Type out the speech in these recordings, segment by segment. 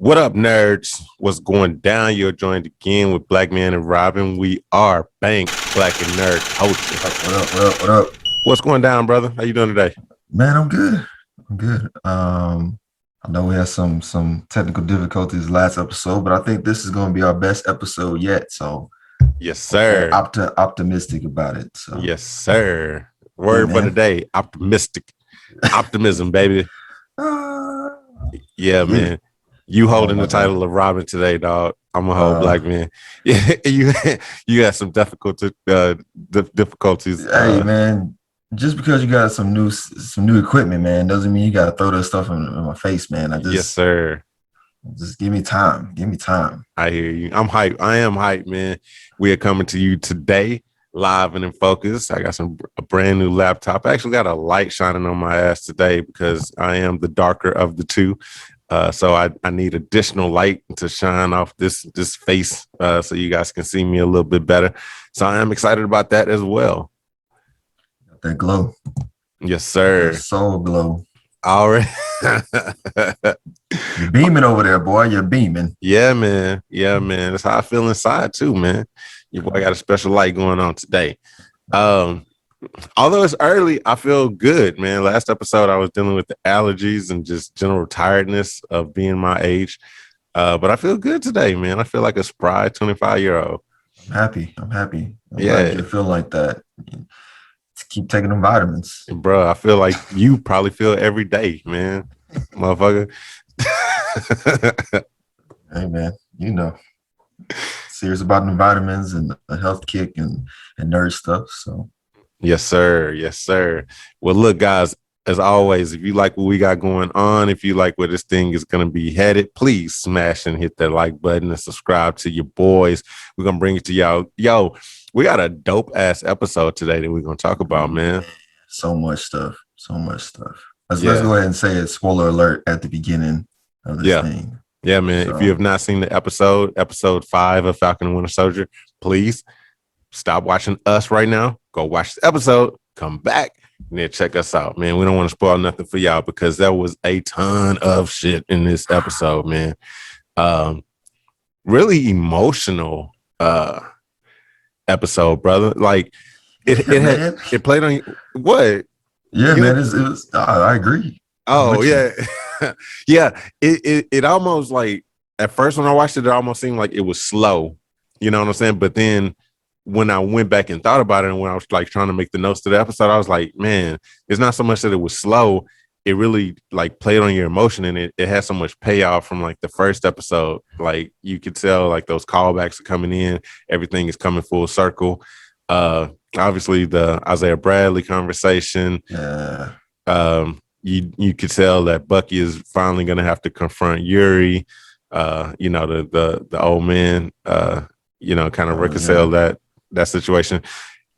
What up, nerds? What's going down? You're joined again with Black Man and Robin. We are Bank Black and Nerd Culture. What up? What's going down, brother? How you doing today? Man, I'm good. I know we had some technical difficulties last episode, but I think this is going to be our best episode yet. So, Yes, sir. optimistic about it. So, yes, sir. Word for the day: optimistic, optimism, baby. Yeah, man. You holding the title of Robin today, dog. I'm a whole black man. Yeah, you got some difficulties. Hey, man, just because you got some new equipment, man, doesn't mean you got to throw that stuff in my face, man. Yes, sir. Just give me time. Give me time. I hear you. I'm hyped. I am hyped, man. We are coming to you today, live and in focus. I got a brand new laptop. I actually got a light shining on my ass today because I am the darker of the two. So I need additional light to shine off this face so you guys can see me a little bit better. So I am excited about that as well. Got that glow. Yes, sir. That soul glow. All right. You're beaming over there, boy. You're beaming. Yeah, man. Yeah, man. That's how I feel inside too, man. Your boy got a special light going on today. Although it's early, I feel good, man. Last episode, I was dealing with the allergies and just general tiredness of being my age. But I feel good today, man. I feel like a spry 25-year-old. I'm happy. I'm glad you feel like that. Just keep taking them vitamins. Bro, I feel like you probably feel every day, man. Motherfucker. Hey, man, serious about the vitamins and the health kick and nerd stuff. So. Yes, sir. Yes, sir. Well, look, guys, as always, if you like what we got going on, if you like where this thing is going to be headed, please smash and hit that like button and subscribe to your boys. We're going to bring it to y'all. Yo, we got a dope ass episode today that we're going to talk about, man. So much stuff. Let's go ahead and say it. Spoiler alert at the beginning of this thing. Yeah, man. So, if you have not seen the episode 5 of Falcon and Winter Soldier, please stop watching us right now. Go watch the episode, come back, and then check us out, man. We don't want to spoil nothing for y'all because there was a ton of shit in this episode, man. Really emotional episode, brother. Like it played on what? Yeah, man. It was. I agree. Oh yeah, yeah. It almost like at first when I watched it almost seemed like it was slow. You know what I'm saying? But then when I went back and thought about it and when I was like trying to make the notes to the episode, I was like, man, it's not so much that it was slow. It really like played on your emotion and it had so much payoff from like the first episode. Like you could tell like those callbacks are coming in. Everything is coming full circle. Obviously the Isaiah Bradley conversation. Yeah. You could tell that Bucky is finally going to have to confront Yuri. The old man, kind of reconcile that situation.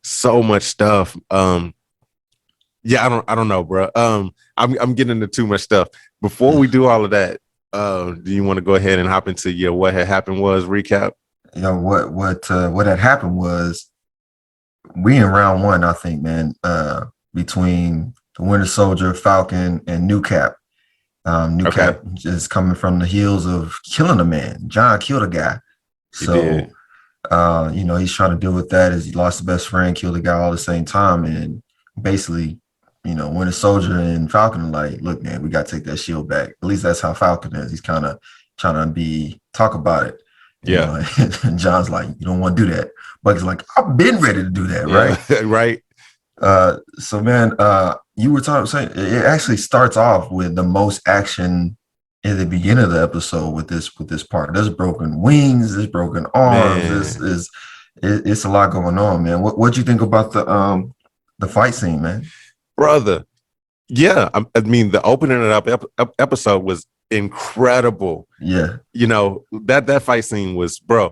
So much stuff. I don't know, bro. I'm getting into too much stuff. Before we do all of that, do you want to go ahead and hop into your what had happened was recap? What had happened was we in round 1, I think, man, between the Winter Soldier, Falcon, and New Cap. Cap is coming from the heels of killing a man. John killed a guy. So he's trying to deal with that as he lost the best friend, killed a guy all at the same time. And basically, Winter Soldier and Falcon are like, look, man, we got to take that shield back. At least that's how Falcon is. He's kind of trying to talk about it. Yeah. And John's like, you don't want to do that. Bucky's like, I've been ready to do that, right? Right. So, man, you were saying it actually starts off with the most action in the beginning of the episode with this part. There's broken wings, there's broken arms. It's a lot going on, man. What'd you think about the fight scene, man? Brother? Yeah, I mean the opening of the episode was incredible. Yeah, that fight scene was, bro.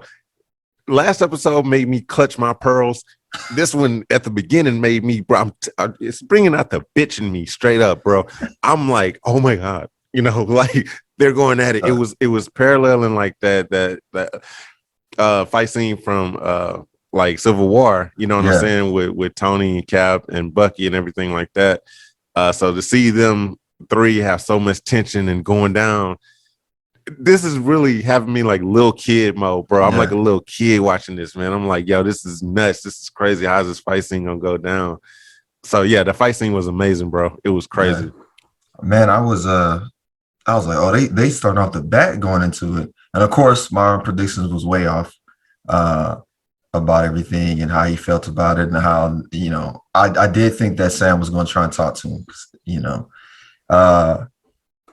Last episode made me clutch my pearls. This one at the beginning made me, bro. It's bringing out the bitch in me straight up, bro. I'm like, oh my god, like they're going at it. It was paralleling like that fight scene from like Civil War. You know what I'm saying with Tony and Cap and Bucky and everything like that. So to see them three have so much tension and going down, this is really having me like little kid mode, bro. I'm like a little kid watching this, man. I'm like, yo, this is nuts. This is crazy. How's this fight scene gonna go down? So yeah, the fight scene was amazing, bro. It was crazy. Man, I was like, oh, they started off the bat going into it. And of course, my predictions was way off about everything and how he felt about it and how, I did think that Sam was going to try and talk to him,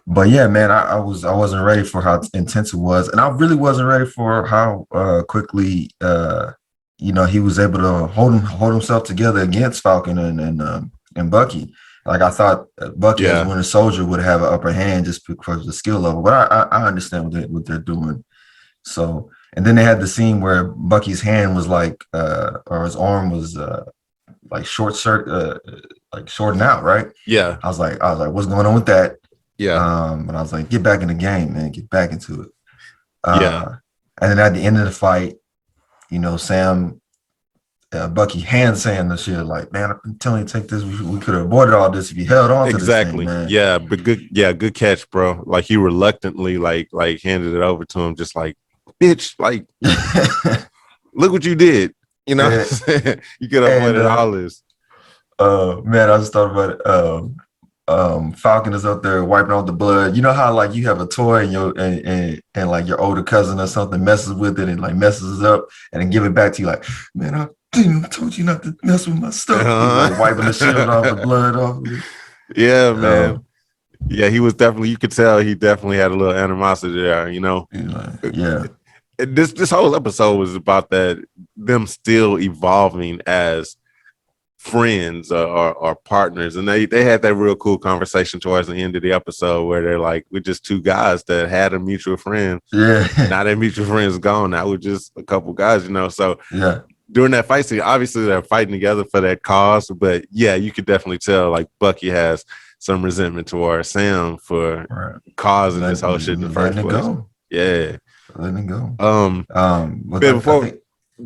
but yeah, man, I wasn't ready for how intense it was. And I really wasn't ready for how quickly, he was able to hold himself together against Falcon and Bucky. Like I thought Bucky as Winter Soldier would have an upper hand just because of the skill level, but I understand what they're doing. So, and then they had the scene where Bucky's hand was like, or his arm was like like shorting out, right? Yeah. I was like, what's going on with that? Yeah. And I was like, get back in the game, man, get back into it. And then at the end of the fight, Sam. Bucky hand saying the shit like, man, I've been telling you to take this. We could have avoided all this if you held on to this thing, man. Yeah, but good catch, bro. Like he reluctantly like handed it over to him, just like, bitch, like look what you did. You know what I'm saying? You could have avoided all this. Man, I just thought about it. Falcon is up there wiping off the blood. You know how like you have a toy and like your older cousin or something messes with it and like messes it up and then give it back to you like, man, I told you not to mess with my stuff. Like wiping the shield off, the blood off. Yeah, man. Yeah, he was definitely. You could tell he definitely had a little animosity there. Yeah. This whole episode was about them still evolving as friends or partners, and they had that real cool conversation towards the end of the episode where they're like, we're just two guys that had a mutual friend. Yeah. Now that mutual friend's gone. Now we're just a couple guys. So yeah. During that fight scene, obviously they're fighting together for that cause, but yeah, you could definitely tell like Bucky has some resentment towards Sam for causing this whole shit in the first place. Yeah, letting it go.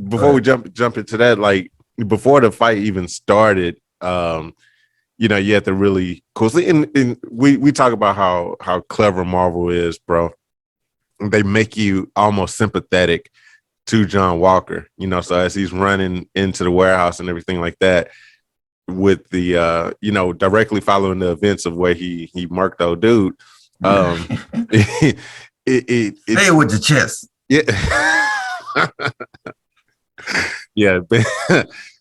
Before we jump into that, like before the fight even started, you had to really and we talk about how clever Marvel is, bro. They make you almost sympathetic to John Walker, so as he's running into the warehouse and everything like that, with the directly following the events of where he murked old dude. Say it with your chest. Yeah. Yeah.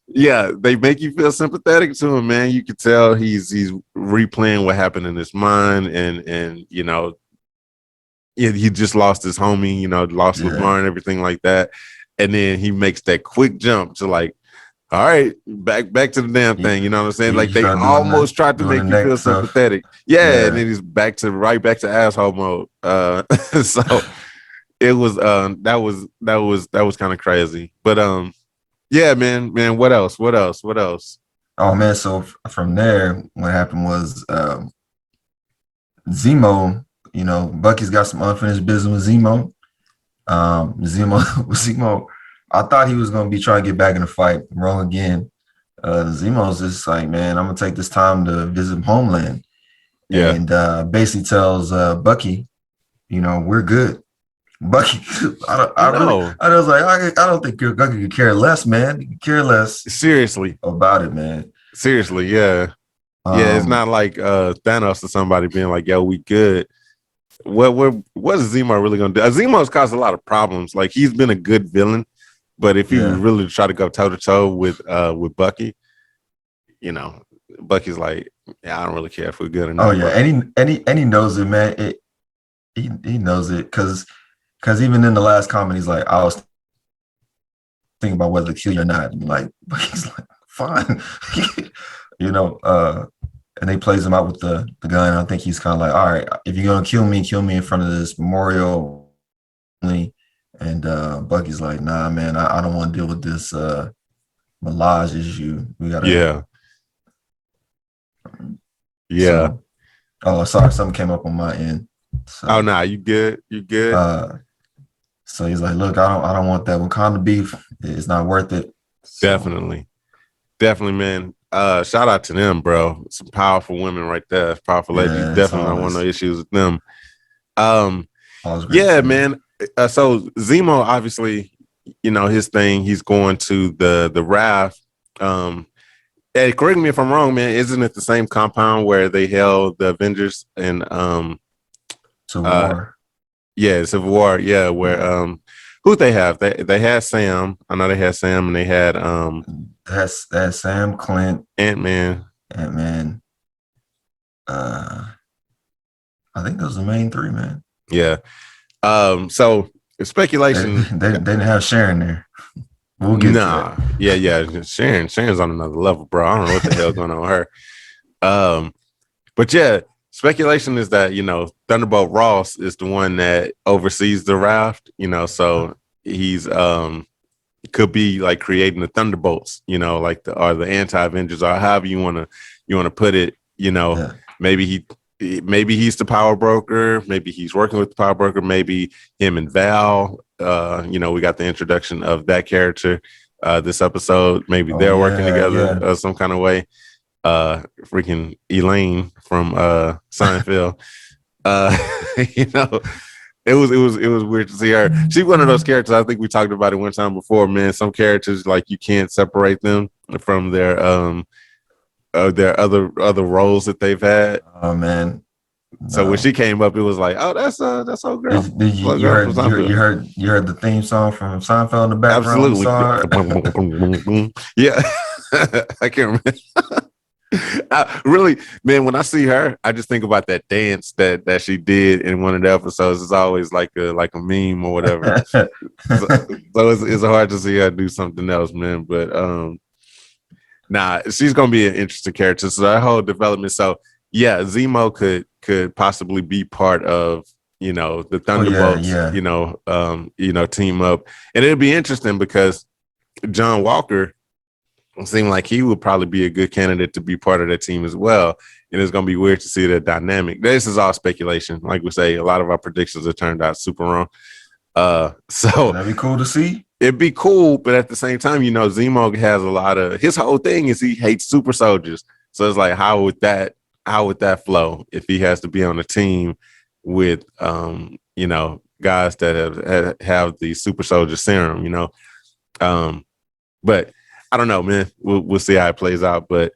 Yeah, they make you feel sympathetic to him, man. You can tell he's replaying what happened in his mind, and he just lost his homie, lost LeVar and everything like that. And then he makes that quick jump to like, all right, back to the damn thing. You know what I'm saying? Like they almost tried to make you feel sympathetic. Yeah, and then he's back to asshole mode. So it was that was kind of crazy. But yeah, man, what else? Oh man, so from there, what happened was Zemo. Bucky's got some unfinished business with Zemo. Zemo, I thought he was going to be trying to get back in the fight. Wrong again. Zemo's just like, man, I'm going to take this time to visit Homeland. Yeah. And basically tells Bucky, we're good. Bucky, I was like, I don't think Bucky could care less, man. He could care less. Seriously. About it, man. Seriously, yeah. Yeah, it's not like Thanos or somebody being like, yo, we good. What is Zemo really gonna do? Zemo's caused a lot of problems. Like he's been a good villain, but if he really try to go toe to toe with Bucky, Bucky's like, yeah, I don't really care if we're good or not. Oh yeah, and he knows it, man. He knows it because even in the last comment, he's like, I was thinking about whether to kill you or not. And like Bucky's like, fine, and they plays him out with the gun. I think he's kind of like, all right, if you're gonna kill me in front of this memorial. And Bucky's like, nah, man, I don't want to deal with this Malaj issue. We gotta. Yeah. So, sorry, something came up on my end. So, oh nah, you good? So he's like, look, I don't want that Wakanda beef. It's not worth it. So, definitely, man. Shout out to them, bro. Some powerful women right there. Powerful ladies. Definitely don't want no issues with them. All's great to Yeah, see you. man. So Zemo, obviously, his thing. He's going to the raft. Hey, correct me if I'm wrong, man. Isn't it the same compound where they held the Avengers and Civil uh War. yeah, Civil War, yeah, where Yeah. who they have? They had Sam. I know they had Sam and they had That's Sam, Clint, Ant-Man. and man. I think those are the main three, man. Yeah. So They, speculation. they didn't have Sharon there. We'll get to that. Nah. Yeah. Sharon's on another level, bro. I don't know what the hell going on with her. But yeah, speculation is that, Thunderbolt Ross is the one that oversees the raft, so he's could be like creating the Thunderbolts, like the anti-Avengers or however you want to put it, Yeah. maybe he's the power broker, maybe he's working with the power broker, maybe him and Val, we got the introduction of that character this episode, maybe they're working together some kind of way. Freaking Elaine from Seinfeld. You know, it was weird to see her. She's one of those characters. I think we talked about it one time before, man. Some characters like you can't separate them from their other roles that they've had. Oh man. So when she came up, it was like, oh, that's old girl. Did you, you heard you heard the theme song from Seinfeld in the background? Absolutely. Yeah. I can't remember. Really, man, when I see her, I just think about that dance that she did in one of the episodes. It's always like a meme or whatever. so it's hard to see her do something else, man. But nah, she's gonna be an interesting character. So that whole development. So yeah, Zemo could possibly be part of the Thunderbolts. Team up, and it'd be interesting because John Walker seemed like he would probably be a good candidate to be part of that team as well. And it's going to be weird to see that dynamic. This is all speculation. Like we say, a lot of our predictions have turned out super wrong. So that'd be cool to see. It'd be cool, but at the same time, Zemo has a lot of his whole thing is he hates super soldiers. So it's like, how would that flow if he has to be on a team with guys that have the super soldier serum, but I don't know, man. We'll see how it plays out. But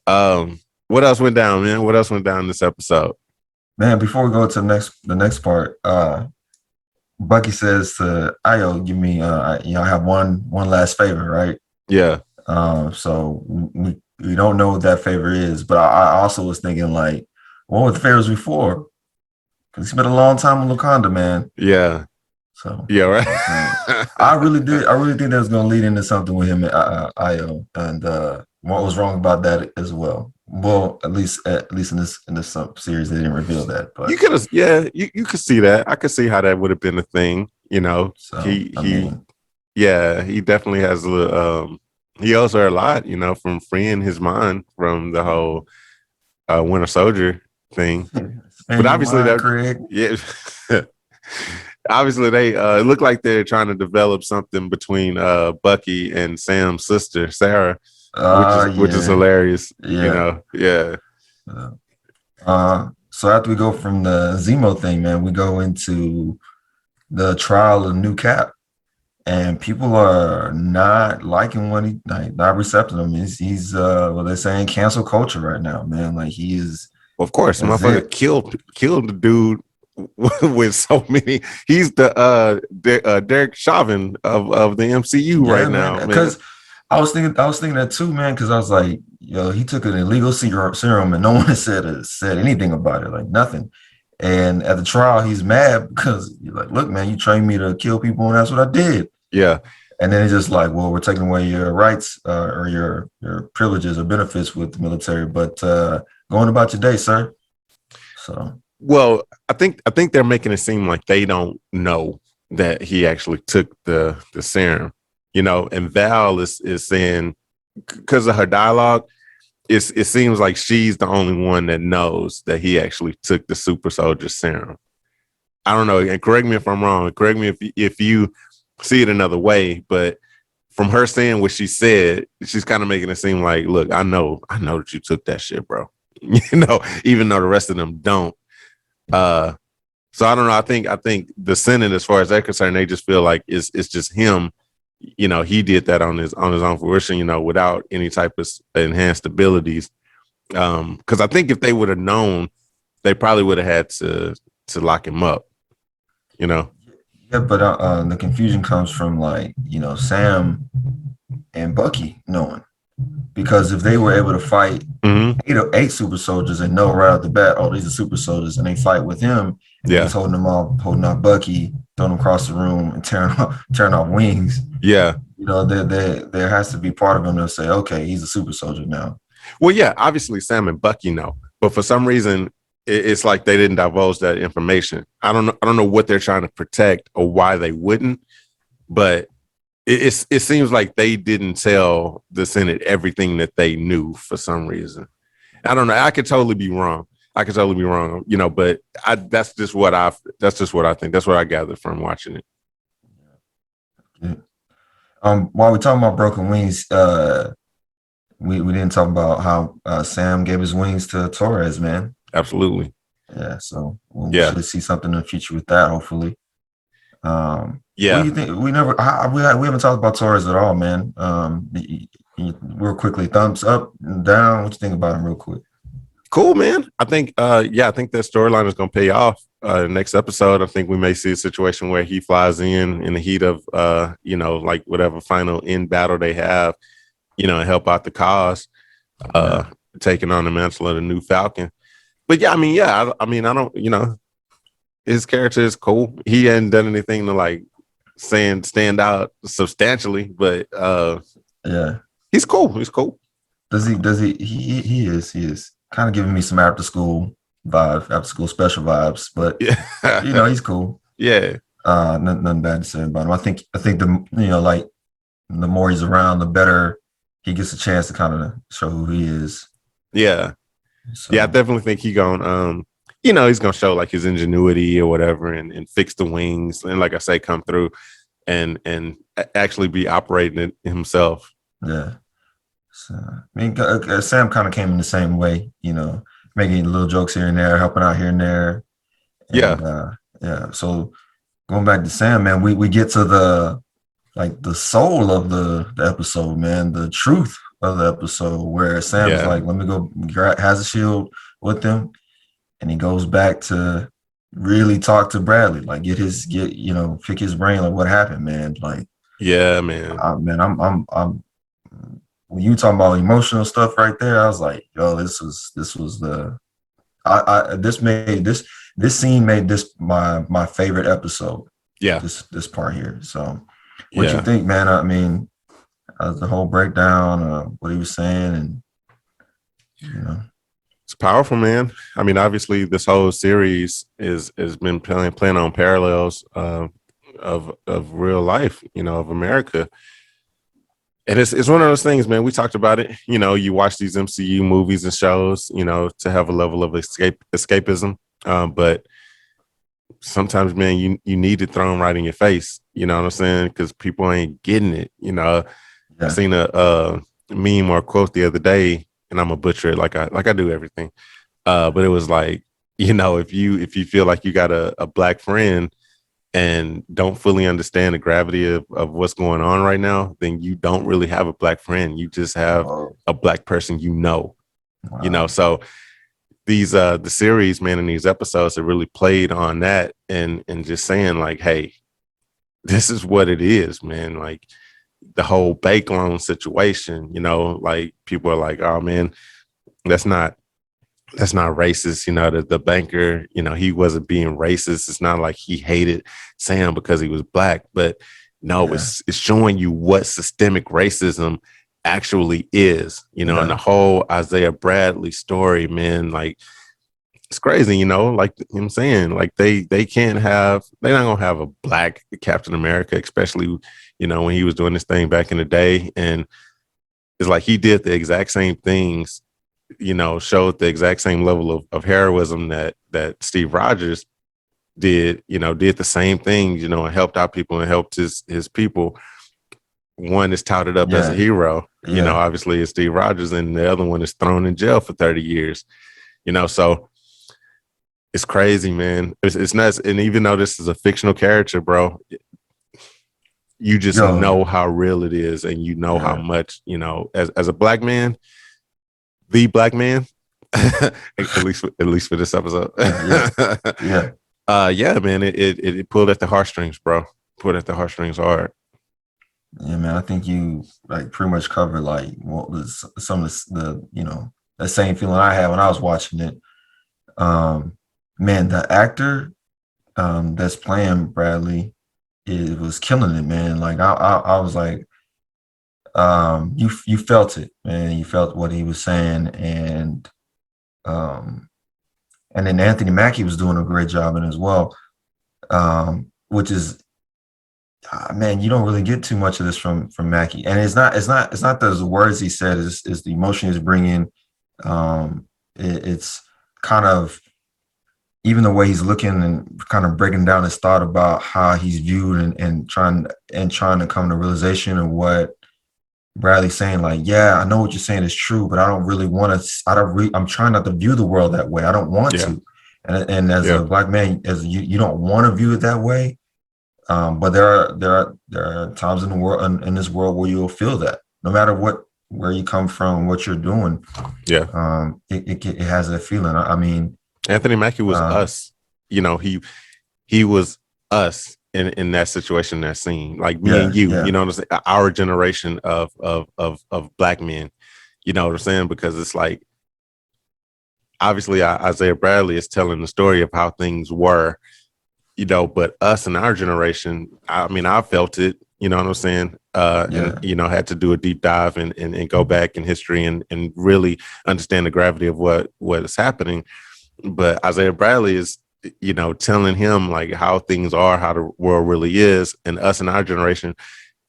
what else went down, man? What else went down in this episode? Man, before we go to the next part, Bucky says to Io, give me I have one last favor, right? Yeah. So we don't know what that favor is, but I also was thinking like, what were the favors before? Because he spent a long time in Wakanda, man. Yeah. So yeah, right. I really think that was going to lead into something with him and Io, and what was wrong about that as well. Well, at least in this series, they didn't reveal that. But you could have, you could see that. I could see how that would have been a thing. So, he definitely has a little. He owes her a lot, from freeing his mind from the whole Winter Soldier thing. But obviously Craig. Yeah. Obviously, they look like they're trying to develop something between Bucky and Sam's sister, Sarah, which is hilarious. Yeah. So after we go from the Zemo thing, man, we go into the trial of New Cap, and people are not liking what not recepting him. He's what they're saying, cancel culture right now, man. Like he is. Well, of course, motherfucker killed the dude with so many. He's the Derek Chauvin of the MCU right now. Because I was thinking that too, man. Because I was like, he took an illegal serum and no one has said anything about it, like nothing. And at the trial, he's mad because he's like, look, man, you trained me to kill people, and that's what I did. Yeah. And then it's just like, well, we're taking away your rights or your privileges or benefits with the military, but going about your day, sir. So. Well, I think they're making it seem like they don't know that he actually took the serum, and Val is saying because of her dialogue, it seems like she's the only one that knows that he actually took the super soldier serum. I don't know, and correct me if I'm wrong. Correct me if you see it another way, but from her saying what she said, she's kind of making it seem like, look, I know that you took that shit, bro. Even though the rest of them don't. So I don't know. I think the Senate, as far as they're concerned, they just feel like it's just him. He did that on his own fruition. Without any type of enhanced abilities. Because I think if they would have known, they probably would have had to lock him up. You know. Yeah, but the confusion comes from like Sam and Bucky knowing, because if they were able to fight Mm-hmm. eight super soldiers and know right off the bat, oh, these are super soldiers, and they fight with him, and then Yeah. he's holding off Bucky, throwing him across the room and tearing off wings. Yeah. There has to be part of him to say, okay, he's a super soldier now. Well, yeah. Obviously, Sam and Bucky know, but for some reason, it's like they didn't divulge that information. I don't know. I don't know what they're trying to protect or why they wouldn't, but it seems like they didn't tell the Senate everything that they knew for some reason. I don't know. I could totally be wrong. But that's just what I think. That's what I gathered from watching it. Yeah. While we're talking about broken wings, we didn't talk about how Sam gave his wings to Torres, man. Absolutely. Yeah, so we should see something in the future with that, hopefully. Yeah. What do you think? We haven't talked about Torres at all, man. Real quickly, thumbs up and down. What you think about him, real quick? Cool, man. I think I think that storyline is going to pay off. Next episode, I think we may see a situation where he flies in the heat of like whatever final end battle they have, and help out the cause, taking on the mantle of the new Falcon. But I don't, his character is cool. He hadn't done anything to like stand out substantially, but he's cool. He's cool. Does he he is kind of giving me some after school special vibes, but he's cool. Yeah. Nothing bad to say about him. I think the like the more he's around, the better he gets a chance to kind of show who he is. Yeah. So. Yeah, I definitely think he's gonna show like his ingenuity or whatever and fix the wings and like I say, come through and actually be operating it himself. Yeah. So, I mean, Sam kind of came in the same way, making little jokes here and there, helping out here and there. And, so going back to Sam, man, we get to the soul of the episode, man, the truth of the episode, where Sam's like, let me go, has a shield with him, and he goes back to really talk to Bradley, like pick his brain, like what happened, man. Like, yeah, man. I'm when you talking about emotional stuff right there, I was like, yo, this scene made this my favorite episode. Yeah. This part here. So what you think, man? I mean, the whole breakdown, what he was saying, and it's powerful, man. I mean, obviously this whole series has been playing on parallels of real life, of America. And it's one of those things, man. We talked about it. You watch these MCU movies and shows, to have a level of escapism. But sometimes, man, you need it thrown right in your face. You know what I'm saying? Because people ain't getting it. I seen a meme or a quote the other day, and I'm a butcher it like I do everything. But it was like, if you feel like you got a black friend and don't fully understand the gravity of what's going on right now, then you don't really have a black friend. You just have a black person, Wow. So these the series, man, in these episodes have really played on that and just saying like, hey, this is what it is, man. Like the whole bank loan situation, like people are like, oh man, that's not racist. The banker, he wasn't being racist. It's not like he hated Sam because he was black, but no, it's showing you what systemic racism actually is, and the whole Isaiah Bradley story, man, like it's crazy, like I'm saying, like they're not gonna have a black Captain America, especially, when he was doing this thing back in the day. And it's like he did the exact same things, showed the exact same level of heroism that Steve Rogers did, did the same things, and helped out people and helped his people. One is touted up as a hero, obviously it's Steve Rogers, and the other one is thrown in jail for 30 years, so It's crazy, man. It's nuts. And even though this is a fictional character, bro, you just Yo, know how real it is, and you know how yeah, much, as a black man, the black man, at least for this episode. yeah, yeah, yeah. Yeah, man, it pulled at the heartstrings, bro. Pulled at the heartstrings hard. Yeah, man, I think you like pretty much covered like what was some of the the same feeling I had when I was watching it. Um, man, the actor that's playing Bradley, it was killing it, man. Like I was like, you felt it, man. You felt what he was saying, um, and then Anthony Mackie was doing a great job in as well. Which is man, you don't really get too much of this from Mackie, and it's not those words he said, is the emotion he's bringing. It's kind of even the way he's looking and kind of breaking down his thought about how he's viewed, and trying to come to realization of what Bradley's saying. Like, yeah, I know what you're saying is true, but I don't really want to. I'm trying not to view the world that way. I don't want Yeah, to. And as yeah, a black man, as you don't want to view it that way. But there are times in the world, in this world, where you'll feel that no matter where you come from, what you're doing, yeah. it has that feeling. I mean, Anthony Mackie was uh, us. He was us in that situation, that scene, like me and yeah, you. yeah, You know what I'm saying? Our generation of black men. You know what I'm saying? Because it's like obviously Isaiah Bradley is telling the story of how things were. But us in our generation, I mean, I felt it. You know what I'm saying? And yeah, had to do a deep dive and go back in history and really understand the gravity of what is happening. But Isaiah Bradley is, telling him like how things are, how the world really is, and us in our generation,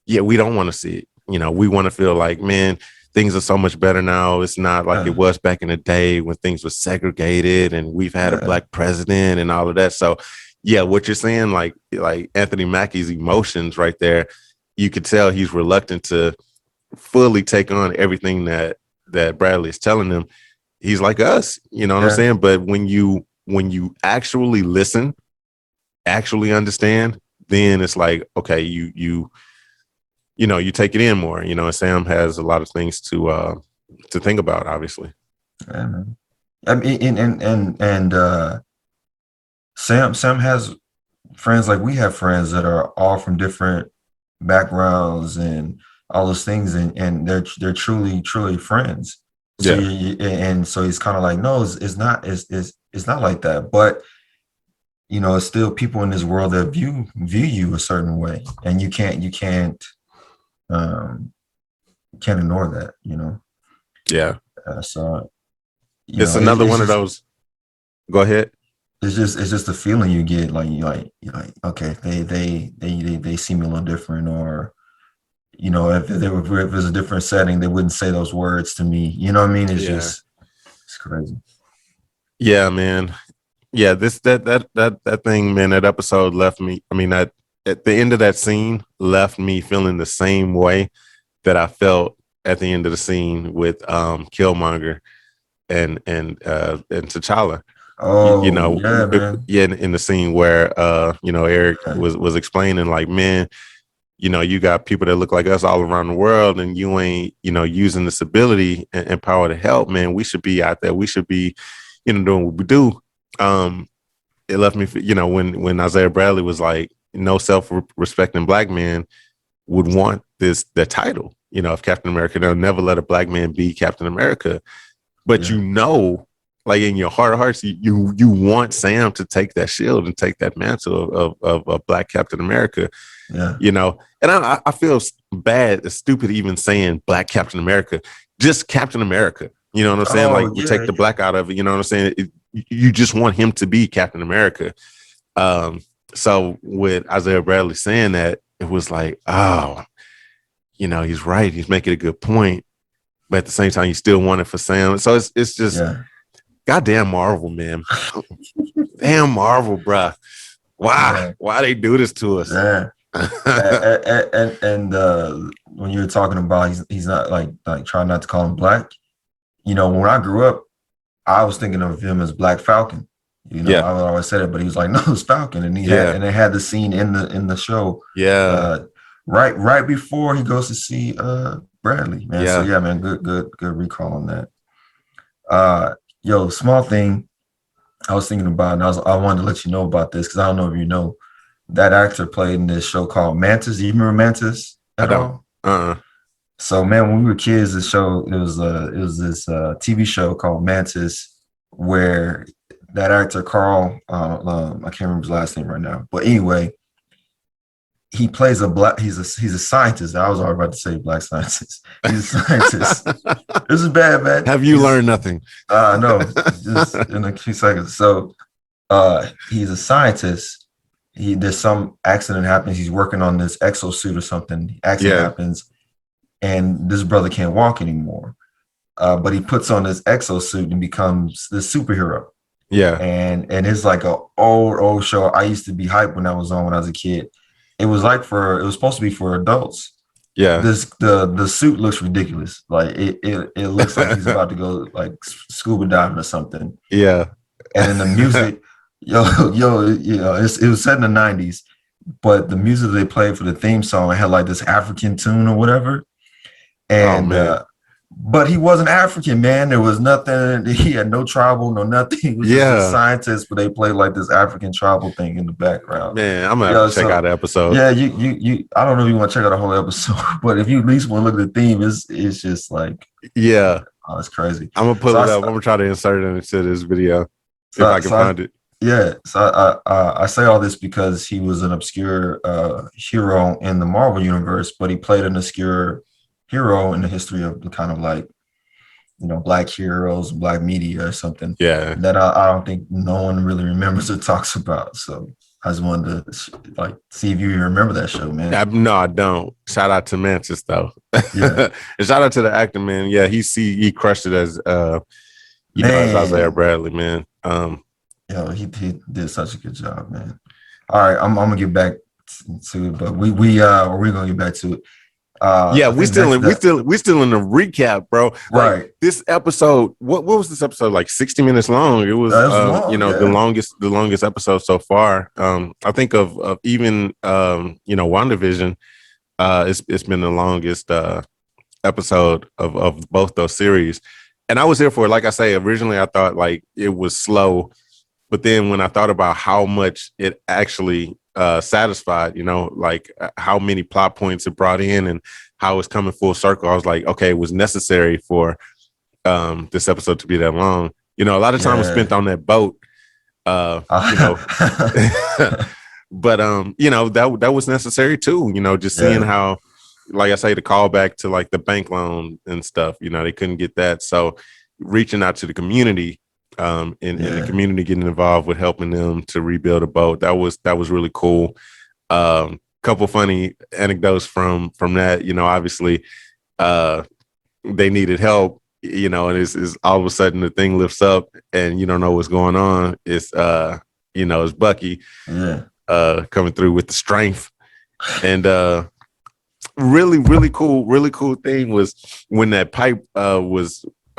yeah, we don't want to see it. We want to feel like, man, things are so much better now. It's not like it yeah, was back in the day when things were segregated and we've had a yeah, black president and all of that. So, yeah, what you're saying, like Anthony Mackie's emotions right there, you could tell he's reluctant to fully take on everything that Bradley is telling him. He's like us, you know what I'm yeah, saying? But when you actually listen, actually understand, then it's like, okay, you take it in more. Sam has a lot of things to think about, obviously. yeah, man. I mean, and Sam has friends like we have friends that are all from different backgrounds and all those things, and they're truly friends. So Yeah, and so he's kind of like, no, it's not like that. But it's still people in this world that view you a certain way, and um can't ignore that. yeah. So It's another it's one of just those. Go ahead. it's just the feeling you get, like you're like, okay, they see me a little different, or if there's a different setting, they wouldn't say those words to me. You know what I mean? Yeah, It's crazy. yeah, man. Yeah, this that thing, man. That episode left me. I mean, that at the end of that scene left me feeling the same way that I felt at the end of the scene with Killmonger and T'Challa. Oh yeah, man. Yeah, in the scene where Eric Yeah, was explaining, like, man, you got people that look like us all around the world, and you ain't, using this ability and power to help, man. We should be out there. We should be, doing what we do. Um, it left me, when Isaiah Bradley was like, no self-respecting black man would want the title, of Captain America. They'll never let a black man be Captain America. But yeah, like in your heart of hearts, you want Sam to take that shield and take that mantle of Black Captain America, yeah. And I feel bad, stupid even saying Black Captain America, just Captain America. You know what I'm saying? Like Oh we take yeah, the yeah. black out of it. You know what I'm saying? You just want him to be Captain America. Um, so with Isaiah Bradley saying that, it was like, oh, he's right. He's making a good point. But at the same time, you still want it for Sam. So it's just Yeah, goddamn Marvel, man. Damn Marvel, bruh. Why? yeah, Why they do this to us? yeah. And when you were talking about he's not like trying not to call him black. When I grew up, I was thinking of him as Black Falcon. I would always say that, but he was like, no, it's Falcon. And they had the scene in the show. Yeah. Right before he goes to see Bradley, man. Yeah. So yeah, man, good recall on that. Small thing I was thinking about, and I wanted to let you know about this because I don't know if you know that actor played in this show called Mantis. Do you remember Mantis at all? So man, when we were kids, the show it was this TV show called Mantis where that actor Carl, I can't remember his last name right now, but anyway, he plays he's a scientist. I was already about to say black scientist. He's a scientist. This is bad, man. Have you learned nothing? No, just in a few seconds. So he's a scientist. There's some accident happens. He's working on this exosuit or something. Accident happens, and this brother can't walk anymore. But he puts on this exosuit and becomes the superhero. Yeah. And it's like a old show. I used to be hyped when I was a kid. It was supposed to be for adults. Yeah. The suit looks ridiculous. Like it looks like he's about to go like scuba diving or something. Yeah. And then the music, it was set in the 90s, but the music they played for the theme song had like this African tune or whatever. And but he wasn't African, man. There was nothing. He had no tribal, no nothing. He was just a scientist, but they played like this African tribal thing in the background. Man, I'm gonna have to check out the episode. Yeah, you. I don't know if you want to check out the whole episode, but if you at least want to look at the theme, it's just like it's crazy. I'm gonna pull it up. I'm gonna try to insert it into this video if I can find it. Yeah, so I say all this because he was an obscure hero in the Marvel universe, but he played an obscure hero in the history of the kind of like, black heroes, black media or something. Yeah. That I don't think no one really remembers or talks about. So I just wanted to see if you remember that show, man. No, I don't. Shout out to Mantis though. Yeah. And shout out to the actor, man. Yeah, he crushed it as as Isaiah Bradley, man. He did such a good job, man. All right, I'm gonna get back to it, but we're gonna get back to it. We still in the recap, bro. Right. Like, this episode, what was this episode? Like 60 minutes long. It was long, the longest episode so far. I think of even WandaVision, it's been the longest episode of both those series. And I was here for it. Like I say, originally I thought like it was slow, but then when I thought about how much it actually satisfied, like how many plot points it brought in and how it's coming full circle, I was like, okay, it was necessary for this episode to be that long. A lot of time was spent on that boat, but that was necessary too, just seeing how, like I say, the callback to like the bank loan and stuff, they couldn't get that. So reaching out to the community, and the community getting involved with helping them to rebuild a boat. That was really cool. Couple funny anecdotes from that. Obviously, they needed help. And it's all of a sudden the thing lifts up, and you don't know what's going on. It's it's Bucky, coming through with the strength, and really cool thing was when that pipe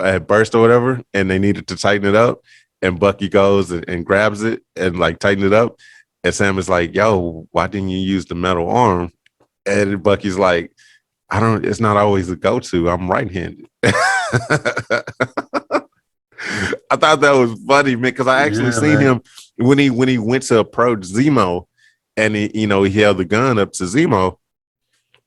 had burst or whatever, and they needed to tighten it up, and Bucky goes and grabs it and like tighten it up, and Sam is like, yo, why didn't you use the metal arm? And Bucky's like, it's not always a go-to, I'm right-handed. I thought that was funny, man, because I actually seen him when he went to approach Zemo, and he held the gun up to Zemo.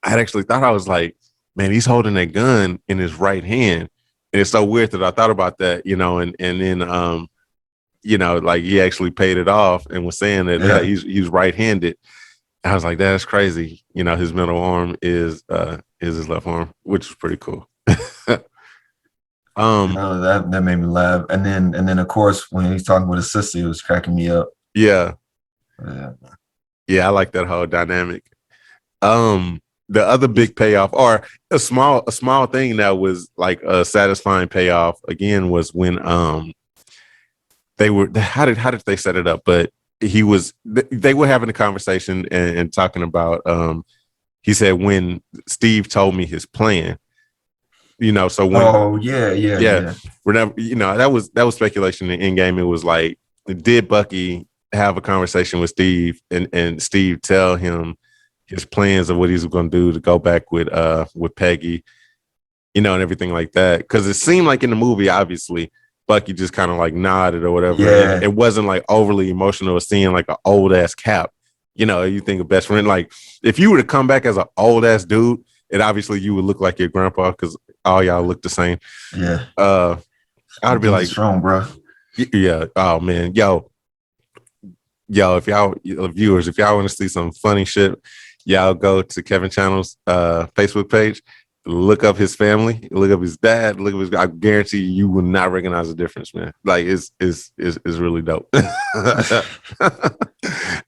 I had actually thought, I was like, man, he's holding that gun in his right hand. And it's so weird that I thought about that, and then, like he actually paid it off and was saying that he's right-handed. I was like, that's crazy. His middle arm is his left arm, which is pretty cool. That made me laugh. And then of course, when he's talking with his sister, it was cracking me up. Yeah. I like that whole dynamic. The other big payoff, or a small thing that was like a satisfying payoff again, was when they were, how did they set it up? But they were having a conversation and talking about he said, when Steve told me his plan, so when yeah. whenever, that was speculation in Endgame. It was like did Bucky have a conversation with Steve, and Steve tell him his plans of what he's going to do to go back with Peggy, and everything like that? Because it seemed like in the movie, obviously, Bucky just kind of like nodded or whatever, and Yeah, it wasn't like overly emotional seeing like an old ass Cap. You think of best friend. Like if you were to come back as an old ass dude, and obviously you would look like your grandpa because all y'all look the same. yeah. I'd be Getting like, strong, bro. yeah, oh man, yo, if y'all viewers, if y'all want to see some funny shit, y'all go to Kevin Channel's Facebook page, look up his family, look up his dad, look up his. I guarantee you will not recognize the difference, man. Like it's really dope.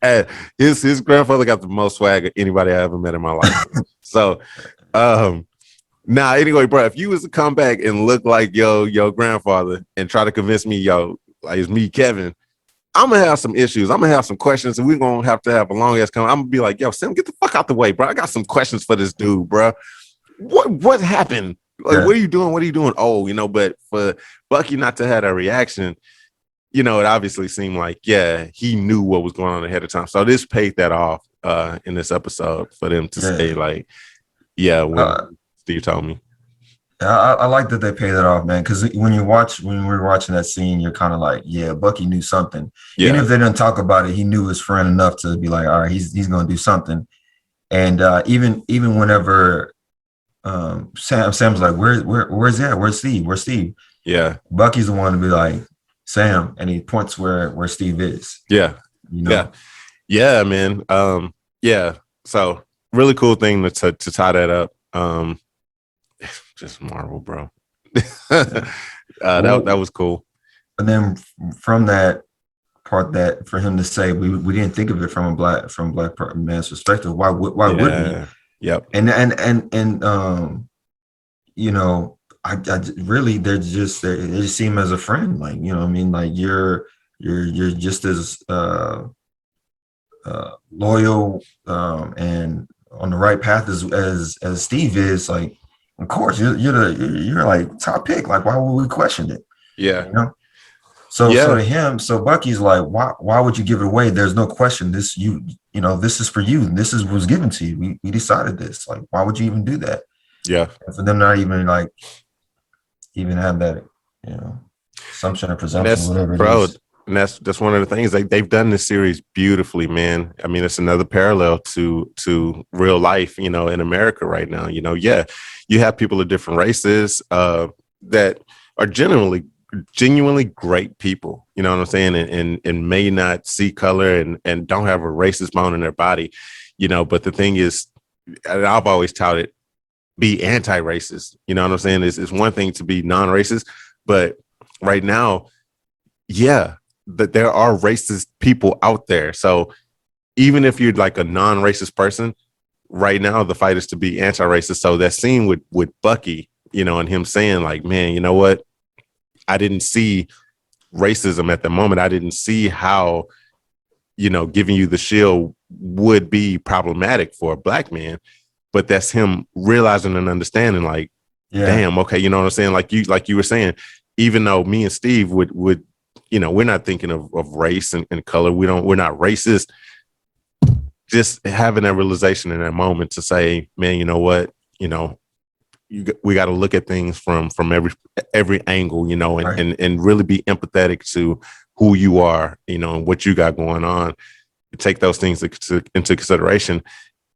And his grandfather got the most swag of anybody I ever met in my life. So now anyway, bro, if you was to come back and look like your grandfather and try to convince me, like it's me, Kevin, I'm gonna have some issues. I'm gonna have some questions, and we're gonna have to have a long ass come. I'm gonna be like, yo, Sam, get the fuck out the way, bro. I got some questions for this dude, bro. What happened? Like, Yeah, what are you doing? What are you doing? Oh, but for Bucky not to have that reaction, it obviously seemed like, yeah, he knew what was going on ahead of time. So this paid that off in this episode for them to yeah. say, like, yeah, when Uh, Steve told me. I like that they pay that off, man. Because when we're watching that scene, you're kind of like, yeah, Bucky knew something. Even Yeah, if they didn't talk about it, he knew his friend enough to be like, all right, he's going to do something. And even whenever Sam's like, where's that? Where's Steve? Where's Steve? yeah, Bucky's the one to be like, Sam, and he points where Steve is. yeah, You yeah, know, yeah, man. Yeah. So really cool thing to tie that up. Just Marvel, bro. yeah. That Well, was cool. and then from that part, that for him to say we didn't think of it from black man's perspective. Why would we? Yeah. Yep. And you know, I really they just see him as a friend. Like, you know what I mean? Like you're just as loyal and on the right path as Steve is. Like, of course you're like top pick. Like, why would we question it? Yeah. You know? So Yeah. to him, so Bucky's like, why would you give it away? There's no question. This is for you. This was given to you. We decided this. Like, why would you even do that? Yeah. And for them not even like even have that, assumption or And presumption, that's whatever it bro. is. And that's one of the things they've done this series beautifully, man. I mean, it's another parallel to real life, in America right now. Yeah, you have people of different races that are genuinely great people. You know what I'm saying? And may not see color and don't have a racist bone in their body, but the thing is, and I've always touted, be anti-racist. You know what I'm saying? It's one thing to be non-racist, but right now, yeah, that there are racist people out there. So even if you're like a non-racist person, right now the fight is to be anti-racist. So that scene with Bucky, and him saying like, man, you know what? I didn't see racism at the moment. I didn't see how, giving you the shield would be problematic for a black man. But that's him realizing and understanding, like, Yeah, damn, okay, you know what I'm saying? Like you were saying, even though me and Steve would we're not thinking of race and color. We're not racist. Just having that realization in that moment to say, man, you know what, we got to look at things from every angle, and, right. and really be empathetic to who you are, and what you got going on. Take those things into consideration,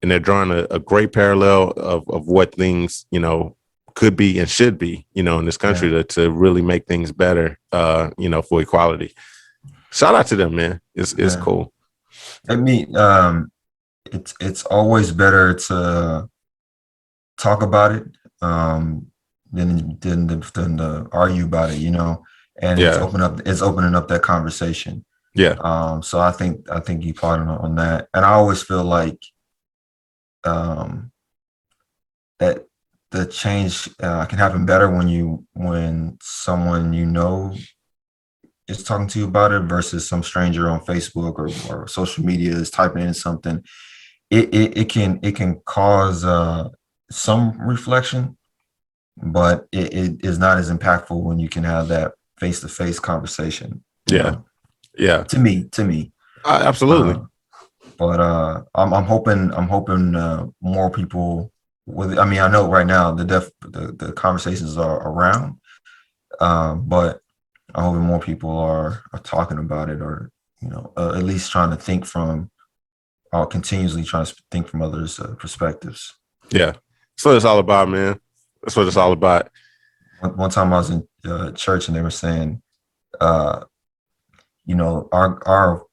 and they're drawing a great parallel of what things, could be and should be, in this country Yeah, to really make things better, for equality. Shout out to them, man. It's yeah. cool. I mean, it's always better to talk about it than to argue about it, and Yeah. it's opening up that conversation. Yeah. So I think you caught on that, and I always feel like um, that the change can happen better when someone is talking to you about it versus some stranger on Facebook or social media is typing in something. It can cause some reflection, but it is not as impactful when you can have that face-to-face conversation. Yeah. Yeah. To me. Absolutely. But I'm hoping more people with. I mean, I know right now the conversations are around, but I'm hoping more people are talking about it, or at least trying to think from, or continuously trying to think from others' perspectives. Yeah. That's what it's all about, man. That's what it's all about. One time I was in church and they were saying, uh, our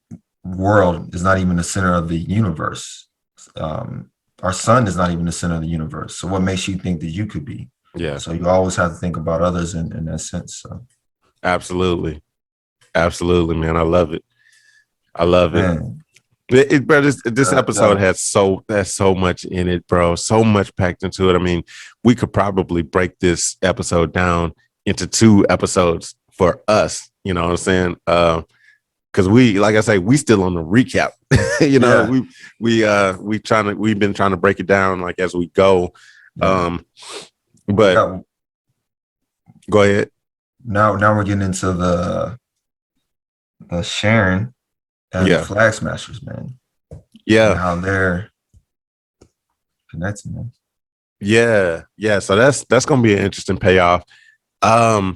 world is not even the center of the universe. Our sun is not even the center of the universe. So what makes you think that you could be? Yeah. So you always have to think about others in that sense. So. Absolutely. Absolutely, man. I love it. I love it. Man, Bro, this episode has so much in it, bro. So much packed into it. I mean, we could probably break this episode down into 2 episodes for us. You know what I'm saying? Because we, like I say, we still on the recap. We've been trying to break it down like as we go. Yeah. But go ahead. Now we're getting into the Sharon and the Flag Smashers, man. Yeah. And how they're connected, man. Yeah. So that's gonna be an interesting payoff. I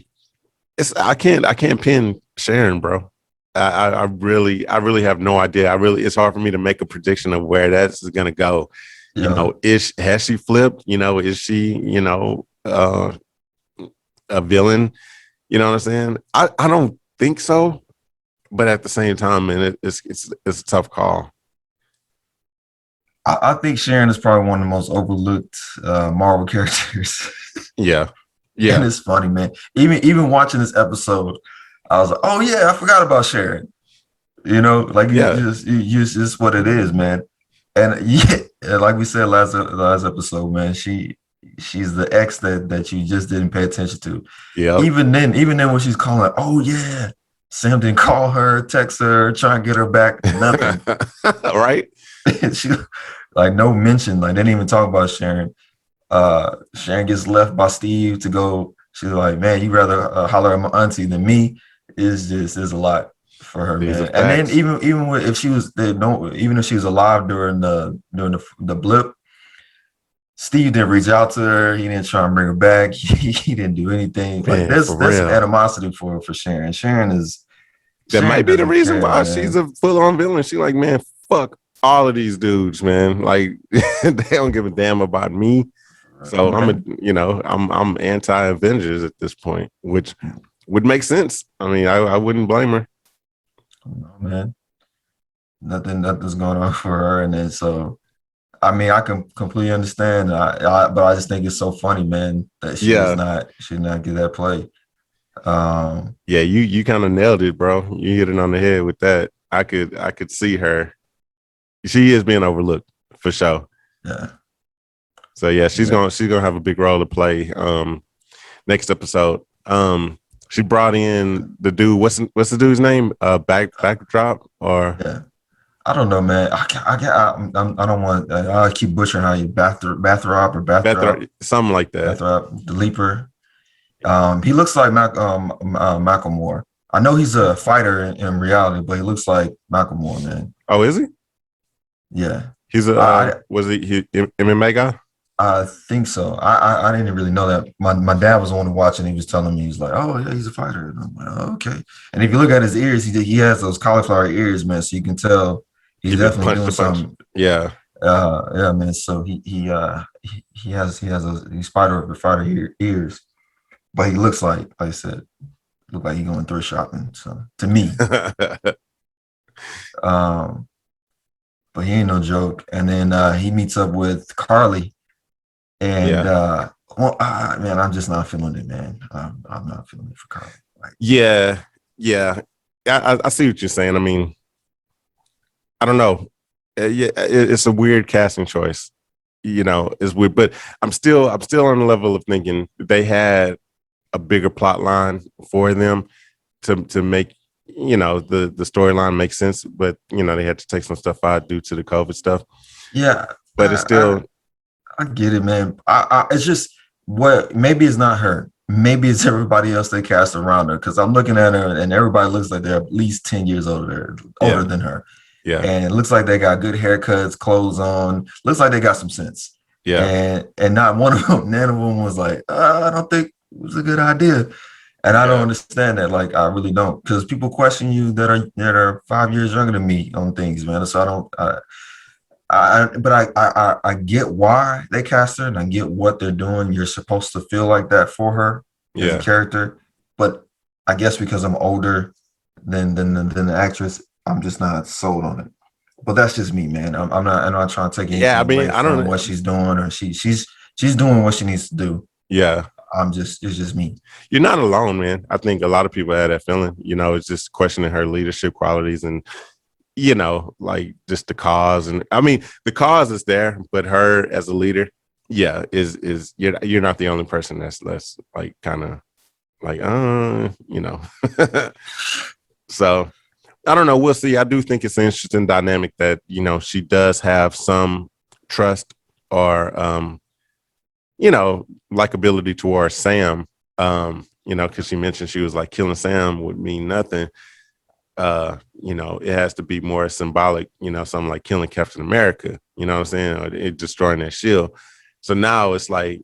can't pin Sharon, bro. I really have no idea. It's hard for me to make a prediction of where that's gonna go. Yeah. Has she flipped? Is she, a villain? You know what I'm saying? I don't think so, but at the same time, man, it's a tough call. I think Sharon is probably one of the most overlooked Marvel characters. Yeah. And it's funny, man. Even watching this episode, I was like, oh yeah, I forgot about Sharon. It's just what it is, man. And like we said last episode, man, she's the ex that you just didn't pay attention to. Yeah. Even then when she's calling, oh yeah, Sam didn't call her, text her, try and get her back, nothing. Right? She like no mention, like they didn't even talk about Sharon. Sharon gets left by Steve to go. She's like, man, you rather holler at my auntie than me. Is a lot for her, man. And then if she was alive during the blip, Steve didn't reach out to her. He didn't try and bring her back. He didn't do anything. Man, like there's animosity for Sharon. Sharon might be the reason why man. She's a full-on villain. She's like, man, fuck all of these dudes, man. Like they don't give a damn about me. So I'm anti-Avengers at this point, which would make sense. I mean, I wouldn't blame her. Oh, man, nothing's going on for her, and then so I mean, I can completely understand. But I just think it's so funny, man, that she did not get that play. You kind of nailed it, bro. You hit it on the head with that. I could see her. She is being overlooked for sure. Yeah. So yeah, she's gonna have a big role to play. Next episode. She brought in the dude. What's the dude's name? Backdrop or I don't know, man. I don't want. I keep butchering how you Bathrop, something like that. Bathrop, the Leaper. He looks like Macklemore. I know he's a fighter in reality, but he looks like Macklemore, man. Oh, is he? Yeah. He's was he MMA guy? I think so. I didn't really know that. My dad was the one watching. He was telling me, he's like, oh yeah, he's a fighter. And I'm like, oh, okay. And if you look at his ears, he has those cauliflower ears, man. So you can tell he's definitely doing something. Yeah. Yeah, man. So he has these fighter ears, but he looks like I said, he's going thrift shopping. So to me, but he ain't no joke. And then he meets up with Carly. And man, I'm just not feeling it, man. I'm not feeling it for Carly. Like, yeah. I see what you're saying. I mean, I don't know. It's a weird casting choice. It's weird, but I'm still on the level of thinking they had a bigger plot line for them to make the storyline make sense. But they had to take some stuff out due to the COVID stuff. Yeah, but it's still. I get it, man. It's just maybe it's not her. maybe it's everybody else they cast around her, because I'm looking at her and everybody looks like they're at least 10 years older Yeah. than her. Yeah. And it looks like they got good haircuts, clothes on. Looks like they got some sense. Yeah. And not one of them, none of them was like, I don't think it was a good idea. And I don't Yeah. understand that. Like, I really don't, because people question you that are 5 years younger than me on things, man. So I don't. But I get why they cast her, and I get what they're doing. You're supposed to feel like that for her as a Yeah. character, but I guess because I'm older than the actress, I'm just not sold on it. But that's just me, man. I'm not trying to take Yeah. anything I mean, away I from don't. what she's doing, or she's doing what she needs to do. Yeah. It's just me. You're not alone, man. I think a lot of people had that feeling. It's just questioning her leadership qualities and like just the cause. And I mean, the cause is there, but her as a leader, yeah, is you're not the only person that's like kind of like So I don't know. We'll see. I do think it's an interesting dynamic that she does have some trust or likability towards Sam. Because she mentioned she was like killing Sam would mean nothing. It has to be more symbolic, something like killing Captain America, you know what I'm saying? Or it destroying that shield. So now it's like,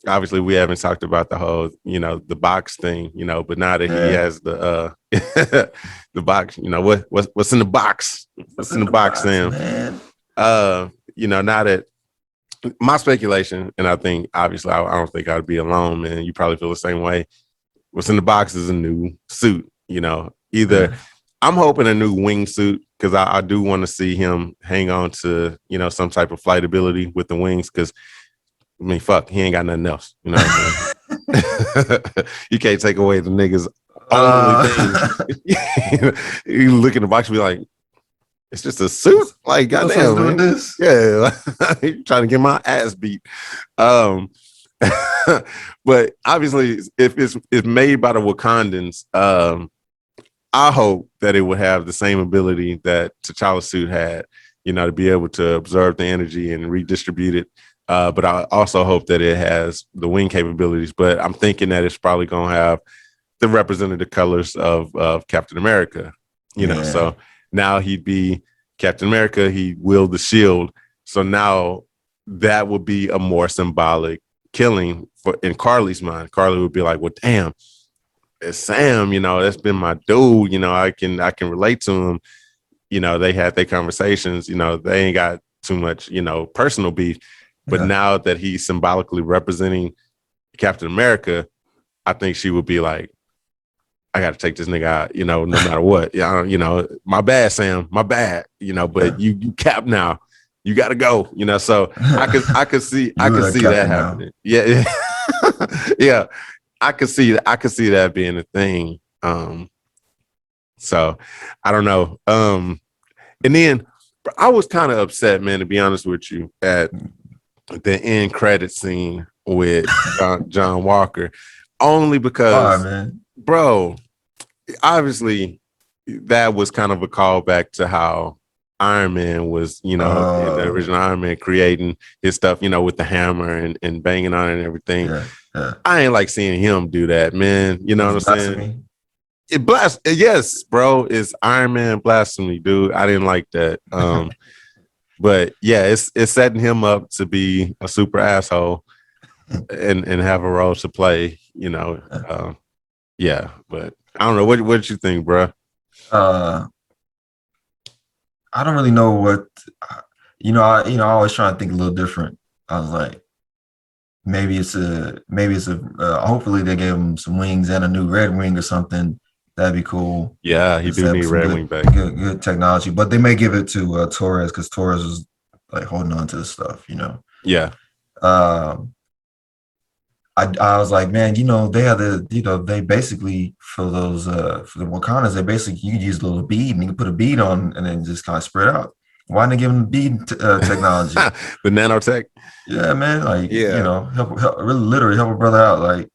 obviously we haven't talked about the whole, the box thing, but now that he has the the box, what's in the box? What's in the box, Sam? Man? Now that my speculation, and I think obviously I don't think I'd be alone, man. You probably feel the same way. What's in the box is a new suit, either I'm hoping a new wingsuit, because I do want to see him hang on to, some type of flight ability with the wings. Because, I mean, fuck, he ain't got nothing else. You know what I mean? You can't take away the niggas' only thing. You look in the box and be like, it's just a suit? Like, goddamn, man. This? Yeah. You're trying to get my ass beat. But obviously, if it's made by the Wakandans, I hope that it would have the same ability that T'Challa's suit had, to be able to absorb the energy and redistribute it. But I also hope that it has the wing capabilities. But I'm thinking that it's probably going to have the representative colors of Captain America, So now he'd be Captain America. He wield the shield. So now that would be a more symbolic killing in Carly's mind. Carly would be like, well, damn. It's Sam, that's been my dude. I can relate to him. They had their conversations. They ain't got too much, personal beef. But now that he's symbolically representing Captain America, I think she would be like, I got to take this nigga out, no matter what. My bad, Sam, my bad. But you Cap now, you got to go. So I could see that happening. Now. Yeah, yeah. I could see that being a thing. So I don't know. And then I was kind of upset, man, to be honest with you, at the end credit scene with John Walker, only because, bro, obviously that was kind of a callback to how Iron Man was, in the original Iron Man, creating his stuff, with the hammer and banging on it and everything. Yeah. I ain't like seeing him do that, man. You know what I'm saying? Yes, bro. It's Iron Man blasphemy, dude. I didn't like that. But yeah, it's setting him up to be a super asshole and have a role to play. Yeah. But I don't know. What you think, bro? I don't really know what. I always try to think a little different. I was like, maybe it's a hopefully they gave him some wings and a new red wing or something. That'd be cool. Yeah, he do need red wing back. Good technology, but they may give it to Torres, because Torres was like holding on to the stuff, Yeah. I was like, man, they have they basically for those for the Wakandans, they basically, you could use a little bead and you can put a bead on and then just kind of spread out. Why didn't they give them the bead technology? The nanotech. Yeah, man. Like, help really literally help a brother out. Like,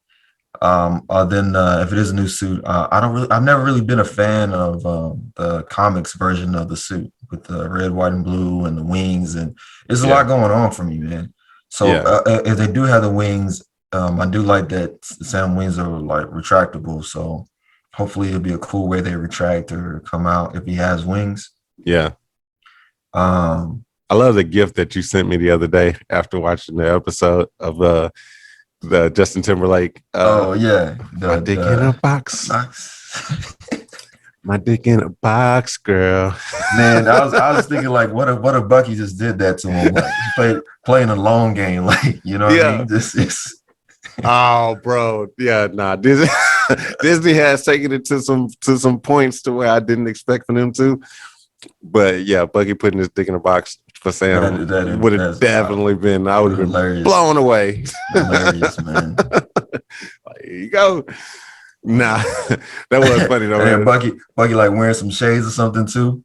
then if it is a new suit, I've never really been a fan of the comics version of the suit with the red, white, and blue and the wings, and there's a lot going on for me, man. So if they do have the wings, I do like that Sam wings are like retractable, so hopefully it'll be a cool way they retract or come out if he has wings. Yeah. Um, I love the gift that you sent me the other day after watching the episode of the Justin Timberlake oh yeah, my dick in a box. box. My dick in a box, girl. Man, I was thinking like, what if Bucky just did that to him? Like he playing a long game, like you know what I Yeah. mean? This is Oh, bro. Yeah, nah. Disney Disney has taken it to some points to where I didn't expect for them to. But yeah, Bucky putting his dick in a box for Sam would have definitely been. I would have been hilarious, blown away. hilarious, man. Like, here you go. Nah, that was funny though. And then Bucky like wearing some shades or something too.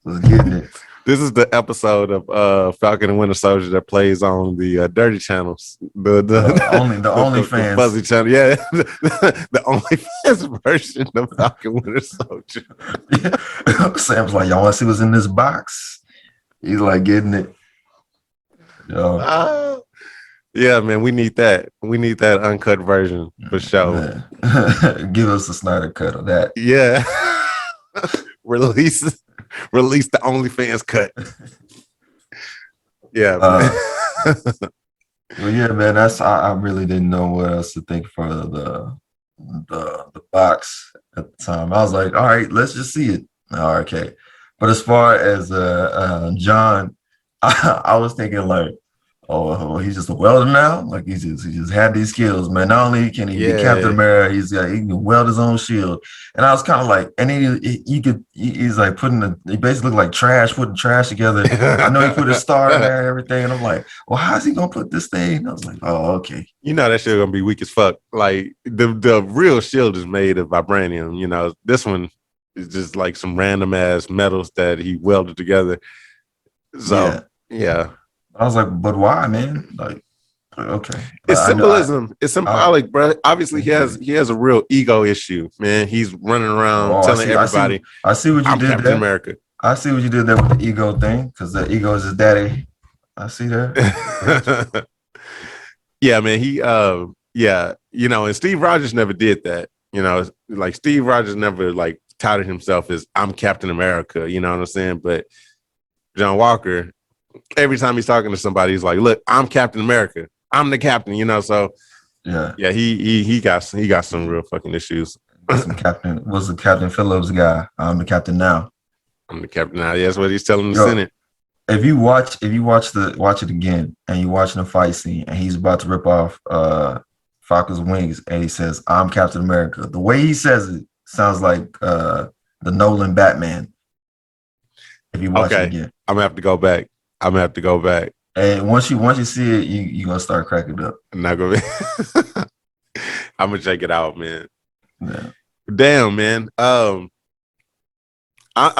Was getting it. This is the episode of Falcon and Winter Soldier that plays on the dirty channels. The only fans. The fuzzy channel. Yeah. The only fans version of Falcon Winter Soldier. Yeah. Sam's like, y'all want to see what's in this box? He's like getting it. Yeah, man, we need that. We need that uncut version for sure. Give us a Snyder cut of that. Yeah. Release the OnlyFans cut. Yeah. Well, yeah, man. I really didn't know what else to think for the box at the time. I was like, all right, let's just see it. Okay. But as far as John, I was thinking like, oh, he's just a welder now. Like he just had these skills, man. Not only can he be Captain America, he can weld his own shield. And I was kind of like, and he's like he basically looked like trash, putting trash together. I know he put a star in there and everything. And I'm like, well, how's he gonna put this thing? And I was like, oh, okay. You know that shit gonna be weak as fuck. Like the real shield is made of vibranium. You know, this one is just like some random ass metals that he welded together. So yeah. I was like, but why, man? Like, okay. It's symbolism. It's symbolic, bro. Obviously, he has a real ego issue, man. He's running around telling everybody. I see what you did Captain there. America. I see what you did there with the ego thing, because the ego is his daddy. I see that. Yeah, man. You know, and Steve Rogers never did that. You know, like Steve Rogers never like touted himself as I'm Captain America. You know what I'm saying? But John Walker, every time he's talking to somebody, he's like, "Look, I'm Captain America. I'm the captain." You know, so yeah. He got some real fucking issues. Some Captain was the Captain Phillips guy. I'm the captain now. I'm the captain now. Yeah, that's what he's telling the Senate. If you watch it again and you're watching the fight scene and he's about to rip off Falcon's wings and he says, "I'm Captain America." The way he says it sounds like the Nolan Batman. If you watch it again, I'm gonna have to go back. And once you see it, you're gonna start cracking up. I'm not gonna be I'm gonna check it out, man. Yeah. Damn, man. I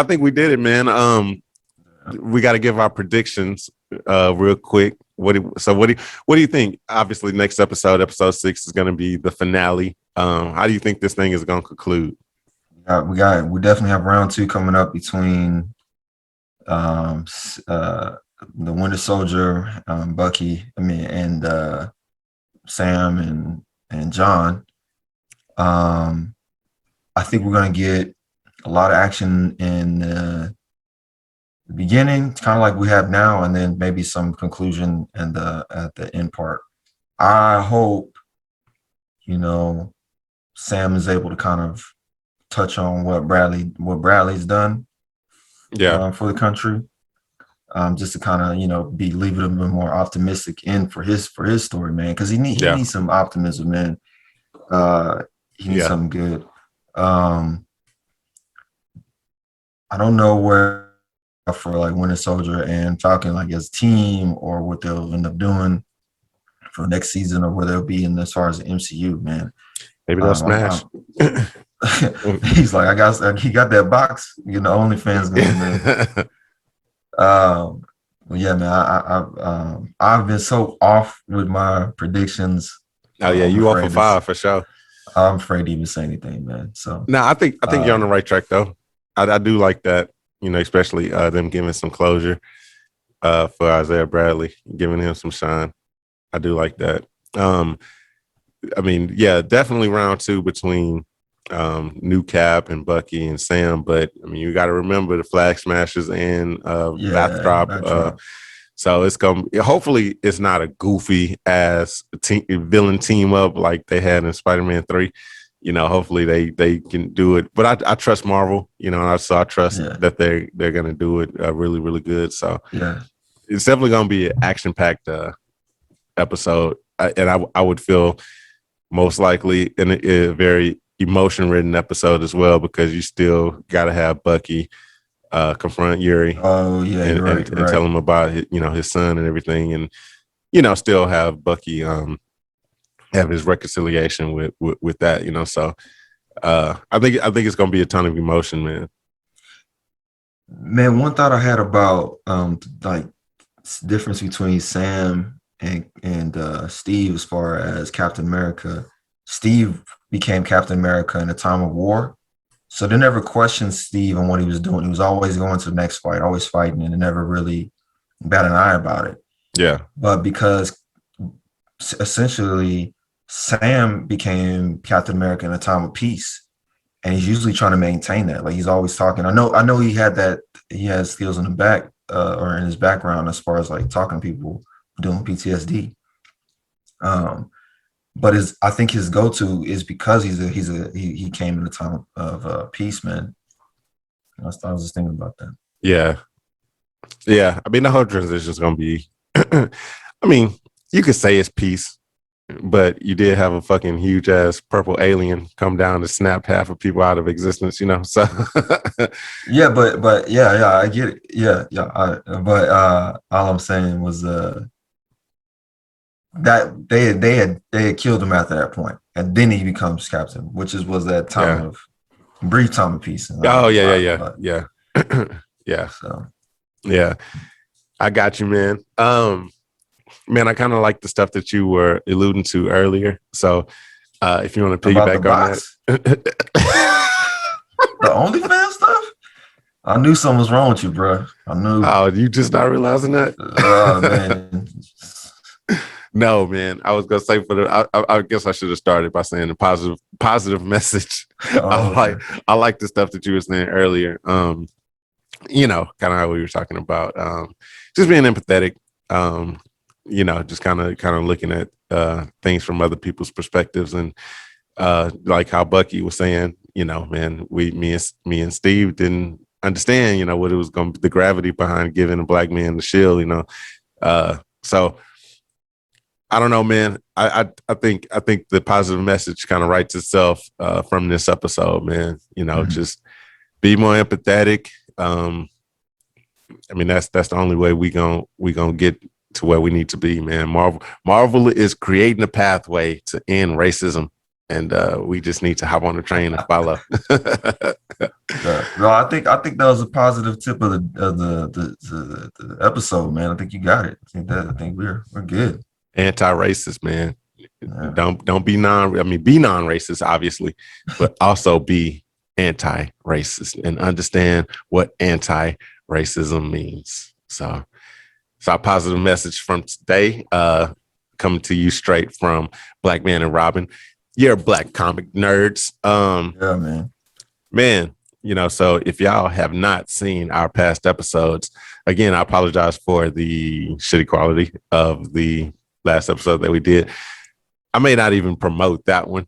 think we did it, man. We got to give our predictions real quick. What do you think? Obviously, next episode 6 is gonna be the finale. How do you think this thing is gonna conclude? We definitely have round 2 coming up between the Winter Soldier, Bucky, and Sam and John. I think we're gonna get a lot of action in the beginning, kind of like we have now, and then maybe some conclusion at the end part. I hope, Sam is able to kind of touch on what Bradley's done for the country. Just to kind of, leave it a bit more optimistic for his story, man, because he needs some optimism, man. He needs something good. I don't know where for like Winter Soldier and Falcon, like as a team, or what they'll end up doing for next season, or where they'll be in as far as the MCU, man. Maybe they'll smash. He's like, he got that box, OnlyFans going, man. Well, yeah, man. I've been so off with my predictions. Oh yeah, you off for 5 for sure. I'm afraid to even say anything, man. So no, I think you're on the right track though. I do like that, especially them giving some closure for Isaiah Bradley, giving him some shine. I do like that. I mean, yeah, definitely round two between New Cap and Bucky and Sam. But I mean, you got to remember the Flag Smashers and Backdrop. Backdrop. So it's gonna. Hopefully, it's not a goofy ass villain team up like they had in Spider-Man 3. You know, hopefully they can do it. But I trust Marvel. You know, so I trust that they're gonna do it really really good. So yeah, it's definitely gonna be an action packed episode, and I would feel most likely in a very emotion ridden episode as well, because you still got to have Bucky confront Yuri. Oh yeah, and, you're right. and tell him about his son and everything, and still have Bucky have his reconciliation with that. So I think it's gonna be a ton of emotion, man. Man, one thought I had about like difference between Sam and Steve as far as Captain America. Steve became Captain America in a time of war. So they never questioned Steve on what he was doing. He was always going to the next fight, always fighting, and they never really bat an eye about it. Yeah. But because essentially Sam became Captain America in a time of peace, and he's usually trying to maintain that. Like he's always talking. I know he has skills in the back or in his background as far as like talking to people doing PTSD. But I think his go-to is because he came in a time of peace, man. I was just thinking about that. Yeah. I mean, the whole transition is gonna be. I mean, you could say it's peace, but you did have a fucking huge ass purple alien come down to snap half of people out of existence. So yeah, but yeah, I get it. Yeah. But all I'm saying was that they had killed him after that point, and then he becomes captain, which was that time of brief time of peace. Oh yeah. Yeah. So yeah, I got you, man. Man, I kind of like the stuff that you were alluding to earlier. So if you want to piggyback on that, the OnlyFans stuff. I knew something was wrong with you, bro. I knew. Oh, you just not realizing that? Oh man. No, man. I was gonna say I guess I should have started by saying the positive message. I like the stuff that you were saying earlier. Kind of how we were talking about just being empathetic. Just kind of looking at things from other people's perspectives, and like how Bucky was saying, man, me and Steve didn't understand, what it was going to be, the gravity behind giving a black man the shield, so I don't know, man. I think the positive message kind of writes itself from this episode, man. Just be more empathetic. I mean, that's the only way we gonna get to where we need to be, man. Marvel is creating a pathway to end racism, and we just need to hop on the train and follow. No, I think that was a positive tip of the episode, man. I think you got it. I think we're good. Anti-racist, man. Yeah. Don't be be non-racist, obviously, but also be anti-racist and understand what anti-racism means. So it's our positive message from today, coming to you straight from Black Man and Robin. You're Black comic nerds. Yeah, man. So if y'all have not seen our past episodes, again, I apologize for the shitty quality of the last episode that we did. I may not even promote that one,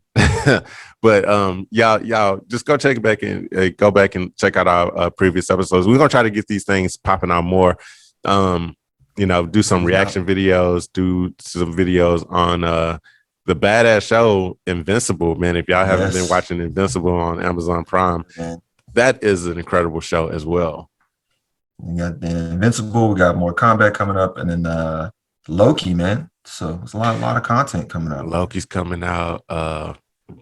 but y'all just go check it back and go back and check out our previous episodes. We're gonna try to get these things popping out more. Do some reaction videos, do some videos on the badass show Invincible, man. If y'all haven't been watching Invincible on Amazon Prime, that is an incredible show as well. We got the Invincible, we got more combat coming up, and then Loki, man. So it's a lot of content coming out. Loki's coming out.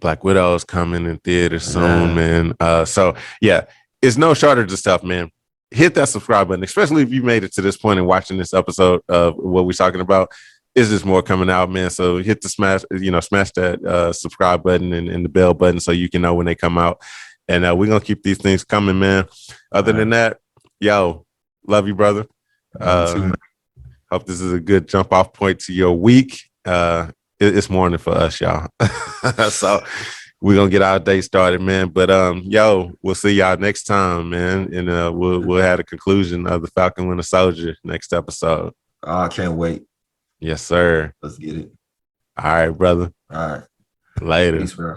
Black Widow's coming in theaters soon, man. So yeah, it's no shortage of stuff, man. Hit that subscribe button, especially if you made it to this point and watching this episode of what we're talking about. Is just more coming out, man. So hit the smash that subscribe button and the bell button so you can know when they come out. And we're gonna keep these things coming, man. Other than that, love you, brother. Too, hope this is a good jump off point to your week. it's morning for us, y'all. So we're gonna get our day started, man. But yo, we'll see y'all next time, man. And we'll have a conclusion of the Falcon Winter Soldier next episode. I can't wait. Yes, sir. Let's get it. All right, brother. All right. Later. Peace, bro.